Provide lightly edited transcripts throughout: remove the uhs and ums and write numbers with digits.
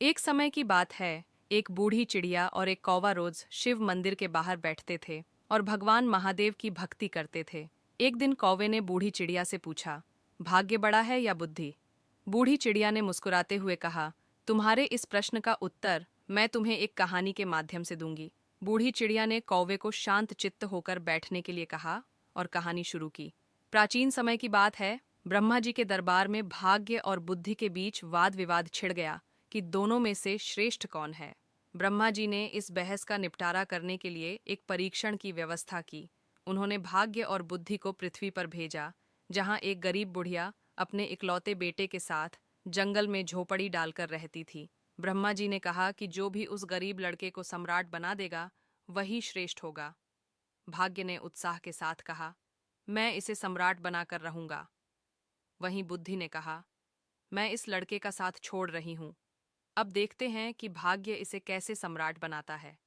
एक समय की बात है। एक बूढ़ी चिड़िया और एक कौवा रोज शिव मंदिर के बाहर बैठते थे और भगवान महादेव की भक्ति करते थे। एक दिन कौवे ने बूढ़ी चिड़िया से पूछा, भाग्य बड़ा है या बुद्धि? बूढ़ी चिड़िया ने मुस्कुराते हुए कहा, तुम्हारे इस प्रश्न का उत्तर मैं तुम्हें एक कहानी के माध्यम से दूंगी। बूढ़ी चिड़िया ने कौवे को शांत चित्त होकर बैठने के लिए कहा और कहानी शुरू की। प्राचीन समय की बात है। ब्रह्मा जी के दरबार में भाग्य और बुद्धि के बीच वाद विवाद छिड़ गया कि दोनों में से श्रेष्ठ कौन है। ब्रह्मा जी ने इस बहस का निपटारा करने के लिए एक परीक्षण की व्यवस्था की। उन्होंने भाग्य और बुद्धि को पृथ्वी पर भेजा, जहां एक गरीब बुढ़िया अपने इकलौते बेटे के साथ जंगल में झोपड़ी डालकर रहती थी। ब्रह्मा जी ने कहा कि जो भी उस गरीब लड़के को सम्राट बना देगा वही श्रेष्ठ होगा। भाग्य ने उत्साह के साथ कहा, मैं इसे सम्राट बनाकर रहूंगा। वहीं बुद्धि ने कहा, मैं इस लड़के का साथ छोड़ रही हूं। अब देखते हैं कि भाग्य इसे कैसे सम्राट बनाता है।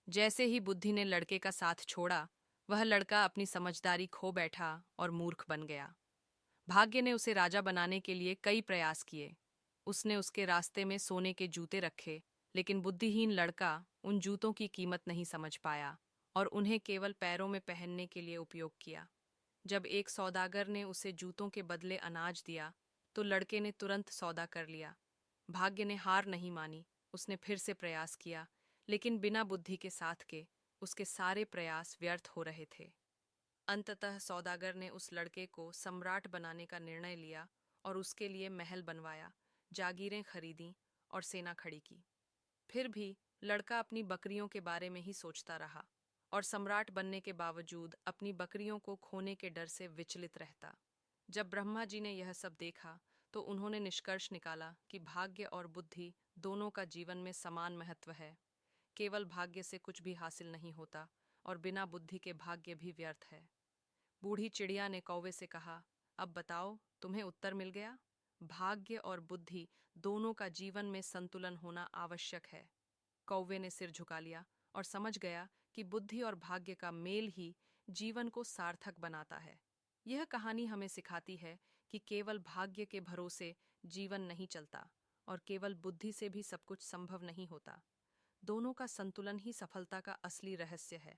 जैसे ही बुद्धि ने लड़के का साथ छोड़ा, वह लड़का अपनी समझदारी खो बैठा और मूर्ख बन गया। भाग्य ने उसे राजा बनाने के लिए कई प्रयास किए। उसने उसके रास्ते में सोने के जूते रखे, लेकिन बुद्धिहीन लड़का उन जूतों की कीमत नहीं समझ पाया और उन्हें केवल पैरों में पहनने के लिए उपयोग किया। जब एक सौदागर ने उसे जूतों के बदले अनाज दिया, तो लड़के ने तुरंत सौदा कर लिया। भाग्य ने हार नहीं मानी। उसने फिर से प्रयास किया, लेकिन बिना बुद्धि के साथ के उसके सारे प्रयास व्यर्थ हो रहे थे। अंततः सौदागर ने उस लड़के को सम्राट बनाने का निर्णय लिया और उसके लिए महल बनवाया, जागीरें खरीदी और सेना खड़ी की। फिर भी लड़का अपनी बकरियों के बारे में ही सोचता रहा और सम्राट बनने के बावजूद अपनी बकरियों को खोने के डर से विचलित रहता। जब ब्रह्मा जी ने यह सब देखा, तो उन्होंने निष्कर्ष निकाला कि भाग्य और बुद्धि दोनों का जीवन में समान महत्व है। केवल भाग्य से कुछ भी हासिल नहीं होता और बिना बुद्धि के भाग्य भी व्यर्थ है। बूढ़ी चिड़िया ने कौवे से कहा, अब बताओ, तुम्हें उत्तर मिल गया? भाग्य और बुद्धि दोनों का जीवन में संतुलन होना आवश्यक है। कौवे ने सिर झुका लिया और समझ गया कि बुद्धि और भाग्य का मेल ही जीवन को सार्थक बनाता है। यह कहानी हमें सिखाती है कि केवल भाग्य के भरोसे जीवन नहीं चलता और केवल बुद्धि से भी सब कुछ संभव नहीं होता। दोनों का संतुलन ही सफलता का असली रहस्य है।